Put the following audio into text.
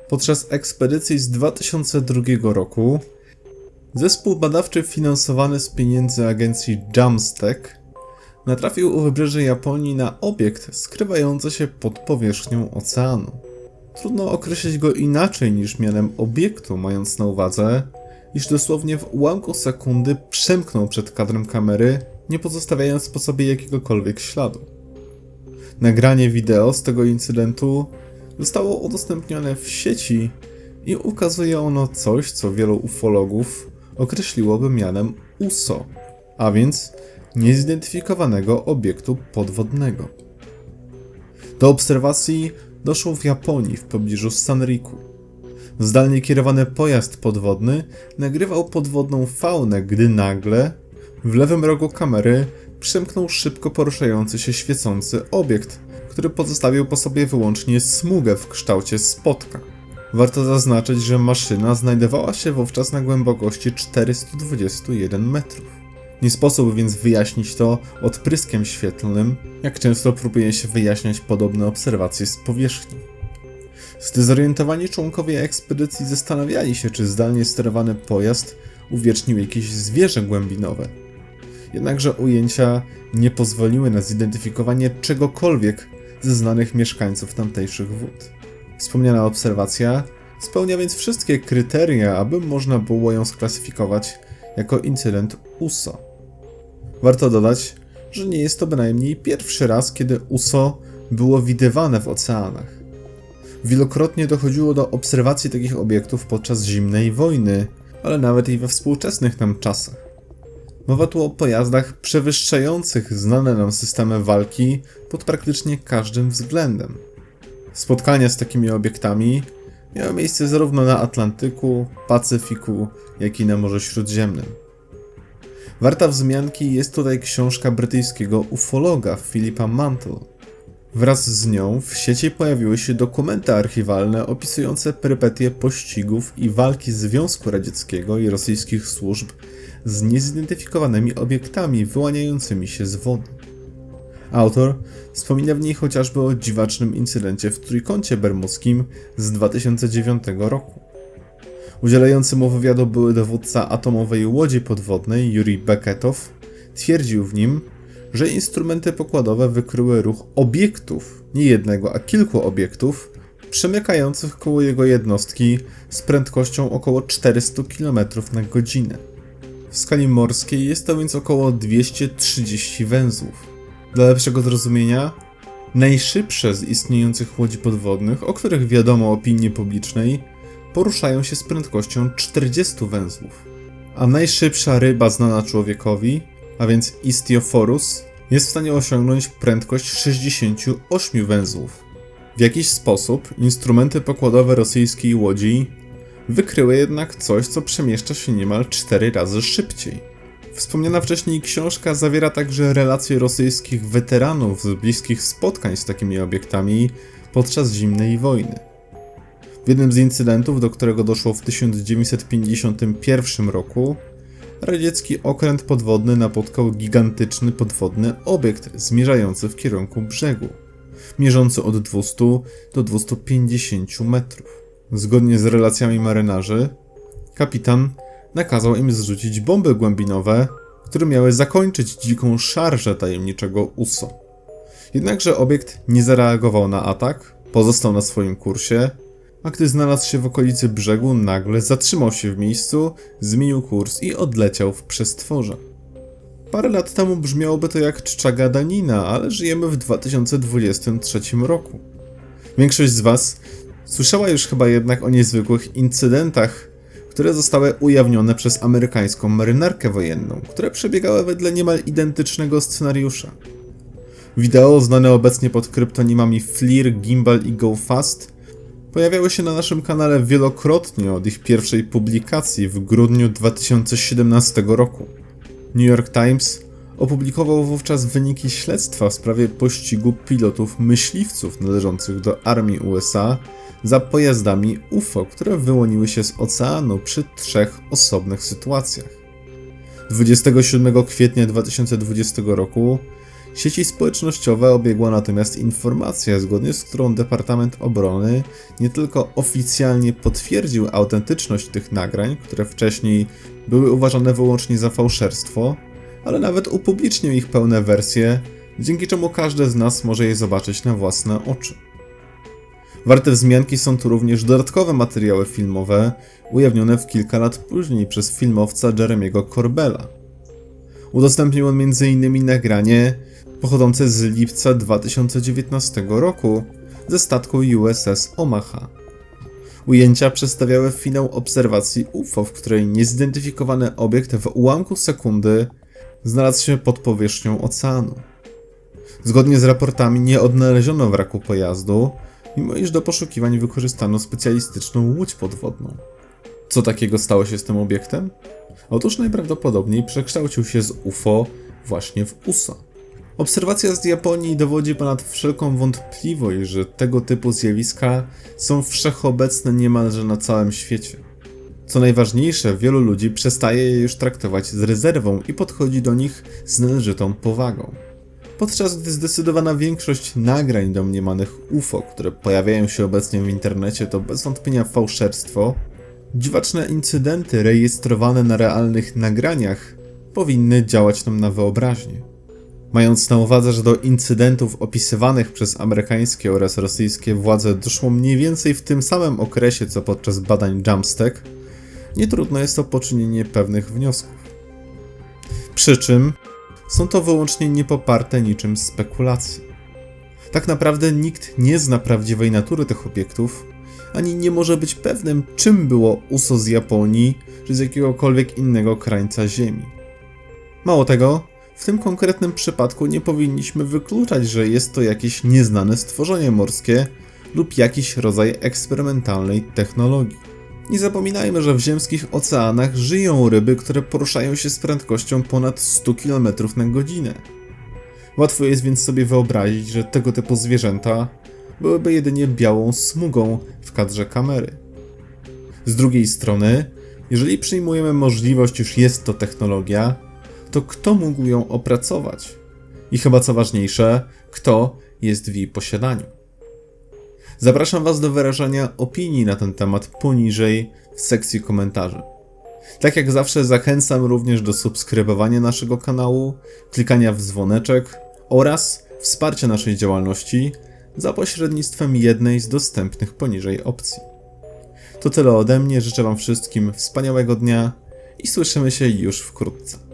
Podczas ekspedycji z 2002 roku zespół badawczy finansowany z pieniędzy agencji JAMSTEC natrafił u wybrzeży Japonii na obiekt skrywający się pod powierzchnią oceanu. Trudno określić go inaczej niż mianem obiektu, mając na uwadze, iż dosłownie w ułamku sekundy przemknął przed kadrem kamery, nie pozostawiając po sobie jakiegokolwiek śladu. Nagranie wideo z tego incydentu zostało udostępnione w sieci i ukazuje ono coś, co wielu ufologów określiłoby mianem USO, a więc niezidentyfikowanego obiektu podwodnego. Do obserwacji doszło w Japonii w pobliżu Sanriku. Zdalnie kierowany pojazd podwodny nagrywał podwodną faunę, gdy nagle w lewym rogu kamery przemknął szybko poruszający się świecący obiekt, który pozostawił po sobie wyłącznie smugę w kształcie spotka. Warto zaznaczyć, że maszyna znajdowała się wówczas na głębokości 421 metrów. Nie sposób więc wyjaśnić to odpryskiem świetlnym, jak często próbuje się wyjaśniać podobne obserwacje z powierzchni. Zdezorientowani członkowie ekspedycji zastanawiali się, czy zdalnie sterowany pojazd uwiecznił jakieś zwierzę głębinowe. Jednakże ujęcia nie pozwoliły na zidentyfikowanie czegokolwiek ze znanych mieszkańców tamtejszych wód. Wspomniana obserwacja spełnia więc wszystkie kryteria, aby można było ją sklasyfikować jako incydent USO. Warto dodać, że nie jest to bynajmniej pierwszy raz, kiedy USO było widywane w oceanach. Wielokrotnie dochodziło do obserwacji takich obiektów podczas zimnej wojny, ale nawet i we współczesnych nam czasach. Mowa tu o pojazdach przewyższających znane nam systemy walki pod praktycznie każdym względem. Spotkania z takimi obiektami miały miejsce zarówno na Atlantyku, Pacyfiku, jak i na Morzu Śródziemnym. Warta wzmianki jest tutaj książka brytyjskiego ufologa Philipa Mantle. Wraz z nią w sieci pojawiły się dokumenty archiwalne opisujące perypetie pościgów i walki Związku Radzieckiego i rosyjskich służb z niezidentyfikowanymi obiektami wyłaniającymi się z wody. Autor wspomina w niej chociażby o dziwacznym incydencie w Trójkącie Bermudzkim z 2009 roku. Udzielający mu wywiadu były dowódca atomowej łodzi podwodnej Yuri Beketow twierdził w nim, że instrumenty pokładowe wykryły ruch obiektów, nie jednego, a kilku obiektów, przemykających koło jego jednostki z prędkością około 400 km na godzinę. W skali morskiej jest to więc około 230 węzłów. Dla lepszego zrozumienia, najszybsze z istniejących łodzi podwodnych, o których wiadomo opinii publicznej, poruszają się z prędkością 40 węzłów. A najszybsza ryba znana człowiekowi, a więc Istiophorus, jest w stanie osiągnąć prędkość 68 węzłów. W jakiś sposób instrumenty pokładowe rosyjskiej łodzi wykryły jednak coś, co przemieszcza się niemal 4 razy szybciej. Wspomniana wcześniej książka zawiera także relacje rosyjskich weteranów z bliskich spotkań z takimi obiektami podczas zimnej wojny. W jednym z incydentów, do którego doszło w 1951 roku, radziecki okręt podwodny napotkał gigantyczny podwodny obiekt zmierzający w kierunku brzegu, mierzący od 200 do 250 metrów. Zgodnie z relacjami marynarzy, kapitan nakazał im zrzucić bomby głębinowe, które miały zakończyć dziką szarżę tajemniczego USO. Jednakże obiekt nie zareagował na atak, pozostał na swoim kursie, a gdy znalazł się w okolicy brzegu, nagle zatrzymał się w miejscu, zmienił kurs i odleciał w przestworze. Parę lat temu brzmiałoby to jak czcza gadanina, ale żyjemy w 2023 roku. Większość z Was słyszała już chyba jednak o niezwykłych incydentach, które zostały ujawnione przez amerykańską marynarkę wojenną, które przebiegały wedle niemal identycznego scenariusza. Wideo znane obecnie pod kryptonimami FLIR, Gimbal i GoFast pojawiały się na naszym kanale wielokrotnie od ich pierwszej publikacji w grudniu 2017 roku. New York Times opublikował wówczas wyniki śledztwa w sprawie pościgu pilotów myśliwców należących do armii USA za pojazdami UFO, które wyłoniły się z oceanu przy 3 osobnych sytuacjach. 27 kwietnia 2020 roku Sieci społecznościowe obiegła natomiast informacja, zgodnie z którą Departament Obrony nie tylko oficjalnie potwierdził autentyczność tych nagrań, które wcześniej były uważane wyłącznie za fałszerstwo, ale nawet upublicznił ich pełne wersje, dzięki czemu każdy z nas może je zobaczyć na własne oczy. Warte wzmianki są tu również dodatkowe materiały filmowe, ujawnione w kilka lat później przez filmowca Jeremiego Corbella. Udostępnił on m.in. nagranie pochodzące z lipca 2019 roku ze statku USS Omaha. Ujęcia przedstawiały finał obserwacji UFO, w której niezidentyfikowany obiekt w ułamku sekundy znalazł się pod powierzchnią oceanu. Zgodnie z raportami nie odnaleziono wraku pojazdu, mimo iż do poszukiwań wykorzystano specjalistyczną łódź podwodną. Co takiego stało się z tym obiektem? Otóż najprawdopodobniej przekształcił się z UFO właśnie w USA. Obserwacja z Japonii dowodzi ponad wszelką wątpliwość, że tego typu zjawiska są wszechobecne niemalże na całym świecie. Co najważniejsze, wielu ludzi przestaje je już traktować z rezerwą i podchodzi do nich z należytą powagą. Podczas gdy zdecydowana większość nagrań domniemanych UFO, które pojawiają się obecnie w internecie, to bez wątpienia fałszerstwo, dziwaczne incydenty rejestrowane na realnych nagraniach powinny działać nam na wyobraźnię. Mając na uwadze, że do incydentów opisywanych przez amerykańskie oraz rosyjskie władze doszło mniej więcej w tym samym okresie co podczas badań Jamstack, nie trudno jest o poczynienie pewnych wniosków. Przy czym są to wyłącznie niepoparte niczym spekulacje. Tak naprawdę nikt nie zna prawdziwej natury tych obiektów, ani nie może być pewnym, czym było USO z Japonii, czy z jakiegokolwiek innego krańca Ziemi. Mało tego, w tym konkretnym przypadku nie powinniśmy wykluczać, że jest to jakieś nieznane stworzenie morskie lub jakiś rodzaj eksperymentalnej technologii. Nie zapominajmy, że w ziemskich oceanach żyją ryby, które poruszają się z prędkością ponad 100 km na godzinę. Łatwo jest więc sobie wyobrazić, że tego typu zwierzęta byłyby jedynie białą smugą w kadrze kamery. Z drugiej strony, jeżeli przyjmujemy możliwość, iż jest to technologia, to kto mógł ją opracować? I chyba co ważniejsze, kto jest w jej posiadaniu? Zapraszam Was do wyrażania opinii na ten temat poniżej w sekcji komentarzy. Tak jak zawsze zachęcam również do subskrybowania naszego kanału, klikania w dzwoneczek oraz wsparcia naszej działalności za pośrednictwem jednej z dostępnych poniżej opcji. To tyle ode mnie, życzę Wam wszystkim wspaniałego dnia i słyszymy się już wkrótce.